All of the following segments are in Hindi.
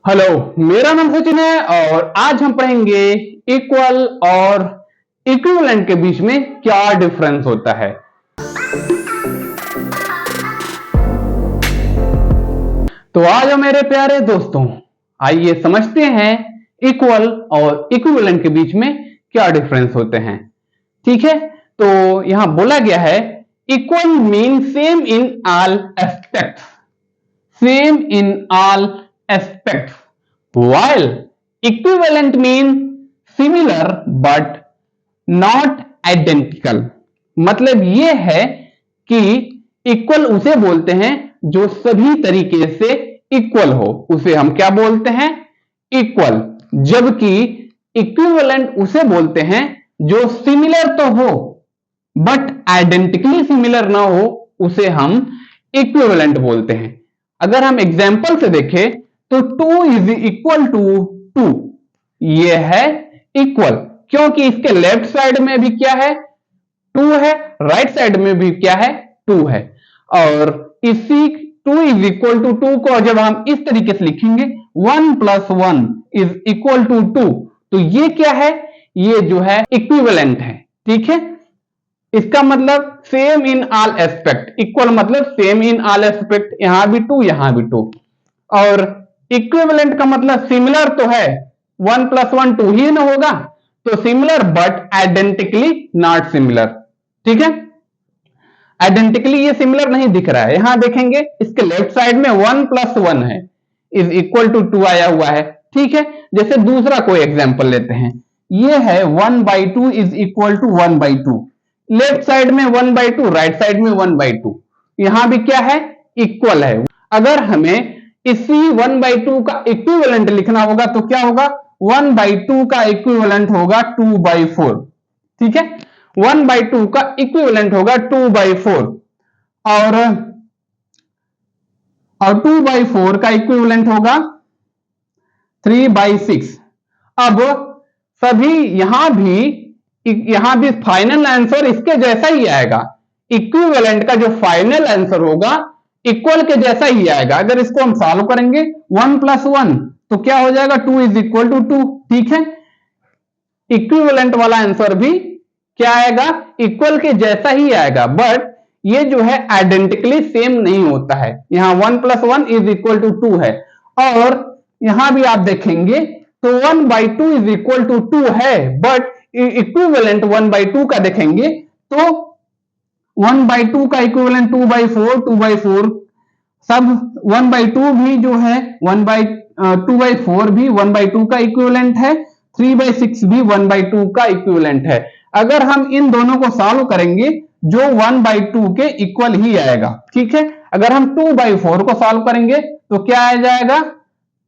हेलो, मेरा नाम सचिन है और आज हम पढ़ेंगे इक्वल और इक्विवेलेंट के बीच में क्या डिफरेंस होता है। तो आज मेरे प्यारे दोस्तों, आइए समझते हैं इक्वल और इक्विवेलेंट के बीच में क्या डिफरेंस होते हैं। ठीक है, तो यहां बोला गया है equal mean same in all aspects, same in all aspects, while equivalent mean similar but not identical। मतलब यह है कि इक्वल उसे बोलते हैं जो सभी तरीके से इक्वल हो, उसे हम क्या बोलते हैं, इक्वल। जबकि इक्विवेलेंट उसे बोलते हैं जो सिमिलर तो हो बट आइडेंटिकली सिमिलर ना हो, उसे हम इक्विवेलेंट बोलते हैं। अगर हम एग्जाम्पल से देखें तो 2 इज इक्वल टू 2, यह है इक्वल क्योंकि इसके लेफ्ट साइड में भी क्या है, 2 है, राइट साइड में भी क्या है, 2 है। और इसी 2 इज इक्वल टू 2 को जब हम इस तरीके से लिखेंगे 1 प्लस 1 इज इक्वल टू 2, तो ये क्या है, ये जो है इक्विवेलेंट है। ठीक है, इसका मतलब same in all aspect, equal मतलब सेम इन ऑल एस्पेक्ट, यहां भी 2 यहां भी 2। और इक्विवेलेंट का मतलब सिमिलर तो है, 1 प्लस 1 2 ही ना होगा, तो similar but identically not similar. ठीक है, आइडेंटिकली ये सिमिलर नहीं दिख रहा है। यहां देखेंगे इसके लेफ्ट साइड में 1 प्लस 1 है, इज इक्वल टू 2 आया हुआ है। ठीक है, जैसे दूसरा कोई एग्जांपल लेते हैं, ये है 1/2 is equal to 1/2, left side में 1/2, राइट साइड में 1/2, यहां भी क्या है, इक्वल है। अगर हमें इसी 1/2 का इक्विवेलेंट लिखना होगा तो क्या होगा, 1/2 का इक्विवेलेंट होगा 2/4। ठीक है, 1/2 का इक्विवेलेंट होगा 2/4 और 2/4 का इक्विवेलेंट होगा 3/6। अब सभी यहां भी फाइनल आंसर इसके जैसा ही आएगा, इक्विवेलेंट का जो फाइनल आंसर होगा इक्वल के जैसा ही आएगा। अगर इसको हम सॉल्व करेंगे 1 प्लस 1 तो क्या हो जाएगा, 2 इज इक्वल टू 2। ठीक है, इक्विवेलेंट वाला आंसर भी क्या आएगा, इक्वल के जैसा ही आएगा, बट ये जो है आइडेंटिकली सेम नहीं होता है। यहां 1 प्लस 1 इज इक्वल टू 2 है और यहां भी आप देखेंगे तो 1/2 इज इक्वल टू 2 है, बट इक्विवेलेंट 1/2 का देखेंगे तो 1/2 का इक्विवेलेंट 2/4, 2/4 सब 1/2 भी जो है 2/4 भी 1/2 का इक्विवेलेंट है, 3/6 भी 1/2 का इक्विवेलेंट है। अगर हम इन दोनों को सॉल्व करेंगे जो 1/2 के इक्वल ही आएगा। ठीक है, अगर हम 2/4 को सॉल्व करेंगे तो क्या आ जाएगा,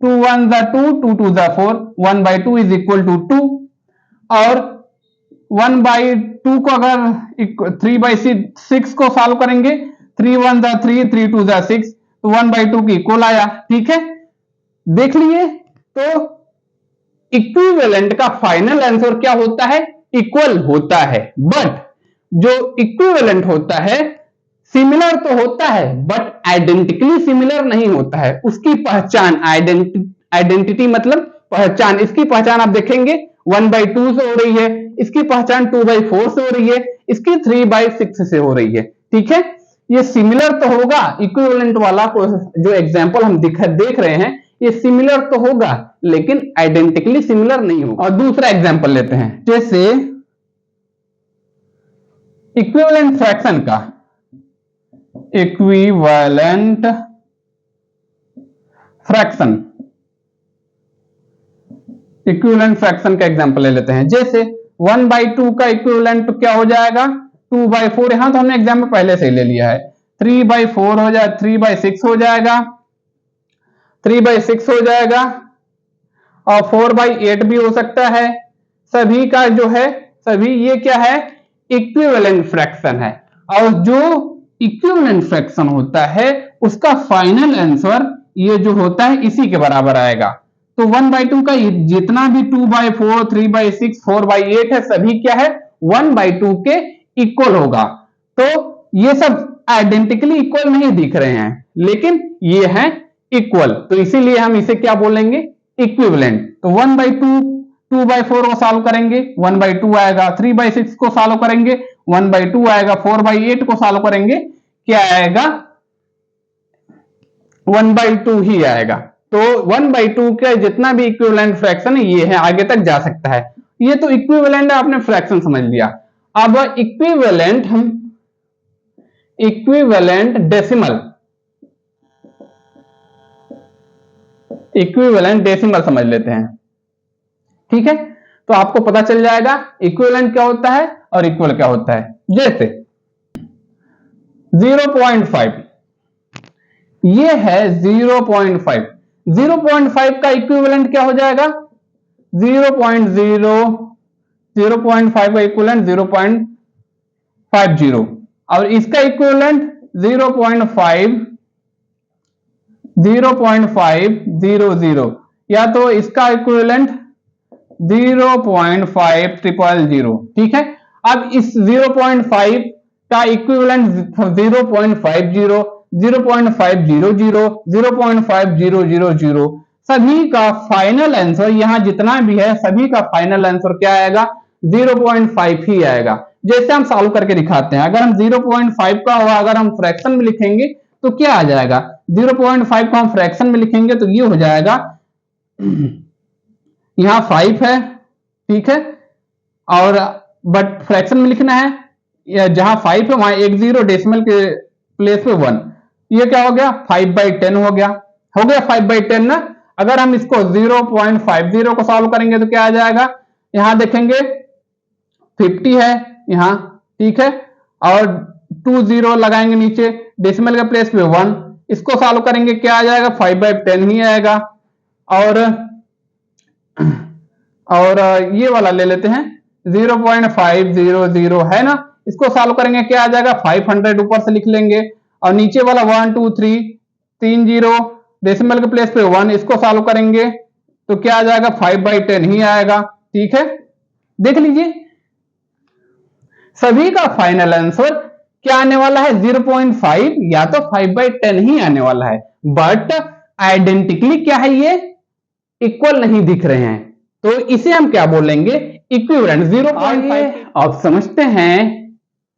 2 1 2, 2 2 4, 1/2 इज इक्वल टू 2। और 1/2 को अगर 3/6 को सॉल्व करेंगे, 3 1 3, 3 2 6, तो 1/2 की इक्वल आया। ठीक है, देख लिए, तो इक्विवेलेंट का फाइनल आंसर क्या होता है, इक्वल होता है, बट जो इक्विवेलेंट होता है सिमिलर तो होता है बट आइडेंटिकली सिमिलर नहीं होता है। उसकी पहचान आइडेंटिटी मतलब पहचान, इसकी पहचान आप देखेंगे 1/2 से हो रही है, इसकी पहचान 2/4 से हो रही है, इसकी 3/6 से हो रही है। ठीक है, ये सिमिलर तो होगा, इक्विवेलेंट वाला जो एग्जांपल हम देख रहे हैं ये सिमिलर तो होगा लेकिन आइडेंटिकली सिमिलर नहीं होगा। और दूसरा एग्जांपल लेते हैं, जैसे इक्विवेलेंट फ्रैक्शन का, इक्विवेलेंट फ्रैक्शन, इक्विवेलेंट फ्रैक्शन का एग्जांपल ले लेते हैं। जैसे 1/2 का इक्विवेलेंट क्या हो जाएगा, 2/4, यहां तो हमने एग्जांपल पहले से ही ले लिया है, 3/4 हो जाए, 3/6 हो जाएगा, 3/6 हो जाएगा और 4/8 भी हो सकता है। सभी का जो है, सभी ये क्या है, इक्विवेलेंट फ्रैक्शन है। और जो इक्विवेलेंट फ्रैक्शन होता है उसका फाइनल आंसर ये जो होता है इसी के बराबर आएगा। तो 1/2 का जितना भी 2/4, 3/6, 4/8 है, सभी क्या है, 1/2 के इक्वल होगा। तो ये सब आइडेंटिकली इक्वल नहीं दिख रहे हैं लेकिन ये है इक्वल, तो इसीलिए हम इसे क्या बोलेंगे, इक्विवेलेंट। तो 1/2 2/4 को सॉल्व करेंगे 1/2 आएगा, 3/6 को सॉल्व करेंगे 1/2 आएगा, 4/8 को सॉल्व करेंगे क्या आएगा, 1/2 ही आएगा। तो 1/2 का जितना भी इक्विवेलेंट फ्रैक्शन है ये है, आगे तक जा सकता है। ये तो इक्विवेलेंट आपने फ्रैक्शन समझ लिया। अब इक्विवेलेंट हम इक्विवेलेंट डेसिमल समझ लेते हैं। ठीक है, तो आपको पता चल जाएगा इक्विवेलेंट क्या होता है और इक्वल क्या होता है। जैसे 0.5 ये है 0.5, 0.5 का इक्विवेलेंट क्या हो जाएगा, 0.5 का इक्विवेलेंट 0.50 और इसका इक्विवेलेंट 0.500, या तो इसका इक्विवेलेंट 0.5000। ठीक है, अब इस 0.5 का इक्विवेलेंट 0.50, 0.500, 0.5000 सभी का फाइनल आंसर, यहां जितना भी है सभी का फाइनल आंसर क्या आएगा, 0.5 ही आएगा। जैसे हम सॉल्व करके दिखाते हैं, अगर हम 0.5 का हुआ अगर हम फ्रैक्शन में लिखेंगे तो क्या आ जाएगा, 0.5 को हम फ्रैक्शन में लिखेंगे तो ये हो जाएगा, यहां 5 है, ठीक है, और बट फ्रैक्शन में लिखना है, जहां 5 है वहां एक 0 डेसिमल के प्लेस पे 1, ये क्या हो गया 5/10 हो गया 5/10 ना। अगर हम इसको 0.50 को सॉल्व करेंगे तो क्या आ जाएगा, यहां देखेंगे 50 है यहां, ठीक है, और 2 0 लगाएंगे नीचे डेसिमल के प्लेस पे 1, इसको सॉल्व करेंगे क्या आ जाएगा 5/10 ही आएगा। और ये वाला ले लेते हैं 0.500 है ना, इसको सॉल्व करेंगे क्या आ जाएगा 500 ऊपर से लिख लेंगे और नीचे वाला 1 2 3 3 0 डेसिमल के प्लेस पे 1, इसको सॉल्व करेंगे तो क्या आ जाएगा 5/10 ही आएगा। ठीक है, देख लीजिए सभी का फाइनल आंसर क्या आने वाला है 0.5 या तो 5/10 ही आने वाला है, बट आइडेंटिकली क्या है, ये इक्वल नहीं दिख रहे हैं, तो इसे हम क्या बोलेंगे, इक्विवेलेंट। 0.5 अब समझते हैं,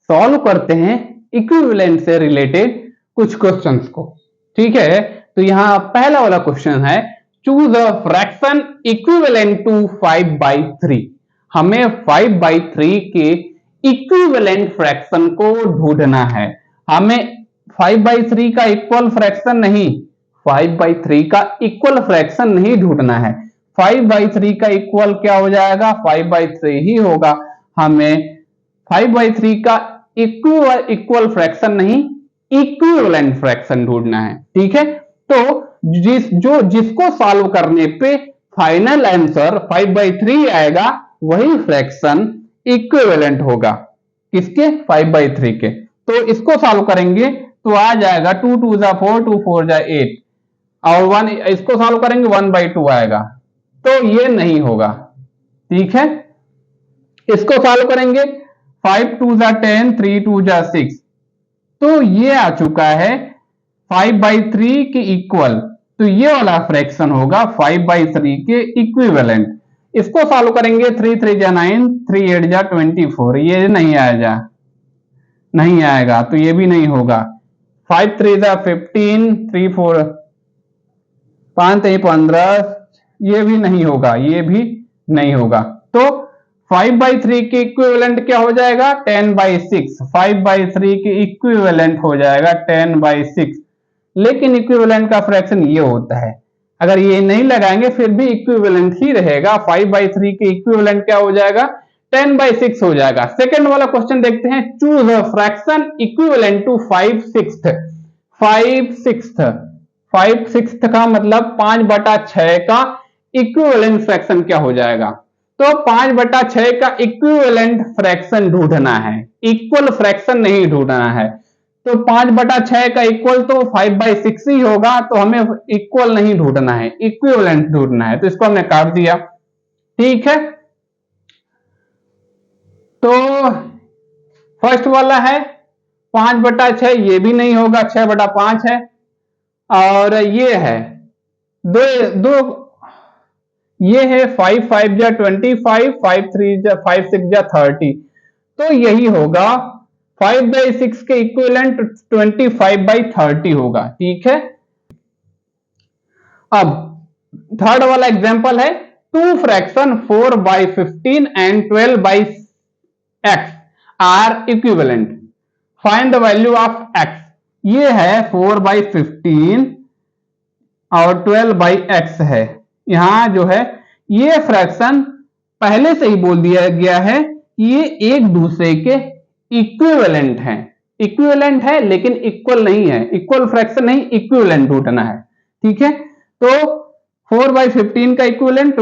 सॉल्व करते हैं इक्विवेलेंट से रिलेटेड कुछ क्वेश्चंस को। ठीक है, तो यहां पहला वाला क्वेश्चन है, choose a fraction equivalent to 5/3। हमें 5/3 के इक्विवेलेंट फ्रैक्शन को ढूंढना है। हमें 5/3 का इक्वल फ्रैक्शन नहीं, 5/3 का इक्वल फ्रैक्शन नहीं ढूंढना है। 5/3 का इक्वल क्या हो जाएगा, 5/3 ही होगा। हमें 5/3 का इक्वल फ्रैक्शन नहीं, इक्विवेलेंट फ्रैक्शन ढूंढना है। ठीक है, तो जिसको सॉल्व करने पे फाइनल आंसर 5/3 आएगा वही फ्रैक्शन इक्विवेलेंट होगा, किसके, 5/3 के। तो इसको सॉल्व करेंगे तो आ जाएगा 2 2 4 2 4 8 और 1, इसको सॉल्व करेंगे 1/2 आएगा, तो ये नहीं होगा। ठीक है, इसको सॉल्व करेंगे 5 2 10 3 2 6, तो ये आ चुका है 5/3 के इक्वल, तो ये वाला फ्रैक्शन होगा 5/3 के इक्विवेलेंट। इसको सॉल्व करेंगे 3 3 9 3 8 24, ये नहीं आएगा, तो ये भी नहीं होगा। 5 3 15 3 4 5 3 15, ये भी नहीं होगा, ये भी नहीं होगा। तो 5/3 के इक्विवेलेंट क्या हो जाएगा, 10/6। 5/3 के इक्विवेलेंट हो जाएगा 10/6, लेकिन इक्विवेलेंट का फ्रैक्शन ये होता है, अगर ये नहीं लगाएंगे फिर भी इक्विवेलेंट ही रहेगा। 5/3 के इक्विवेलेंट क्या हो जाएगा, 10/6 हो जाएगा। सेकंड वाला क्वेश्चन देखते हैं, choose a fraction equivalent to 5/6। 5/6 का मतलब 5/6 का इक्विवेलेंट फ्रैक्शन क्या हो जाएगा, तो 5/6 का इक्विवेलेंट फ्रैक्शन ढूंढना है, इक्वल फ्रैक्शन नहीं ढूंढना है। तो 5/6 का इक्वल तो 5/6 ही होगा, तो हमें इक्वल नहीं ढूंढना है, इक्विवेलेंट ढूंढना है, तो इसको हमने काट दिया। ठीक है, तो फर्स्ट वाला है 5/6, ये भी नहीं होगा, 6/5 है, और ये है दो दो ये है 5 5 जा 25, 5 3 जा 5 6 जा 30, तो यही होगा 5/6 के इक्विवेलेंट 25/30 होगा। ठीक है, अब थर्ड वाला एग्जांपल है, two fraction 4/15 and 12/x are equivalent, find the value of x। ये है 4/15 और 12/x है। यहां जो है ये फ्रैक्शन पहले से ही बोल दिया गया है, ये एक दूसरे के इक्विवेलेंट है। इक्विवेलेंट है लेकिन इक्वल नहीं है, इक्वल फ्रैक्शन नहीं, इक्विवेलेंट ढूंढना है। ठीक है, तो 4/15 का इक्विवेलेंट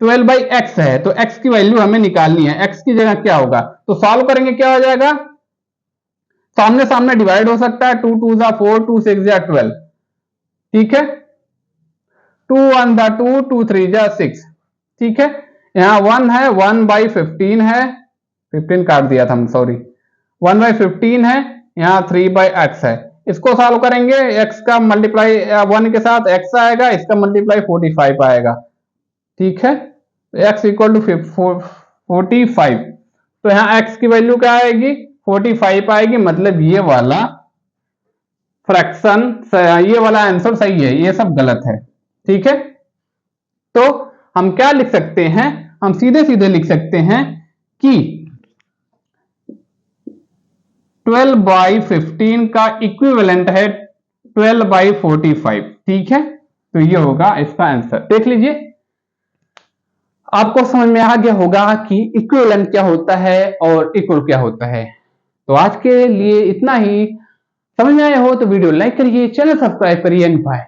12/x है, तो x की वैल्यू हमें निकालनी है। x की जगह क्या होगा, तो सॉल्व करेंगे क्या हो जाएगा, सामने सामने डिवाइड हो सकता है, 2 2 जा 4, 2 6 जा 12। ठीक है, 2 1 जा 2, 2 3 जा 6। ठीक है, यहां 1 है, 1/15 है, 15 काट दिया था हम, सॉरी, 1/15 है, यहां 3/x है। इसको सॉल्व करेंगे, x का मल्टीप्लाई 1 के साथ x आएगा, इसका मल्टीप्लाई 45 आएगा। ठीक है, x इक्वल टू 45, तो यहां x की वैल्यू क्या आएगी, 45 आएगी, मतलब ये वाला फ्रैक्शन, ये वाला आंसर सही है, ये सब गलत है। ठीक है, तो हम क्या लिख सकते हैं, हम सीधे सीधे लिख सकते हैं कि 12/15 का इक्विवेलेंट है 12/45। ठीक है, तो ये होगा इसका आंसर। देख लीजिए, आपको समझ में आ गया होगा कि इक्विवेलेंट क्या होता है और इक्वल क्या होता है। तो आज के लिए इतना ही। समझ में आया हो तो वीडियो लाइक करिए, चैनल सब्सक्राइब करिए। बाय।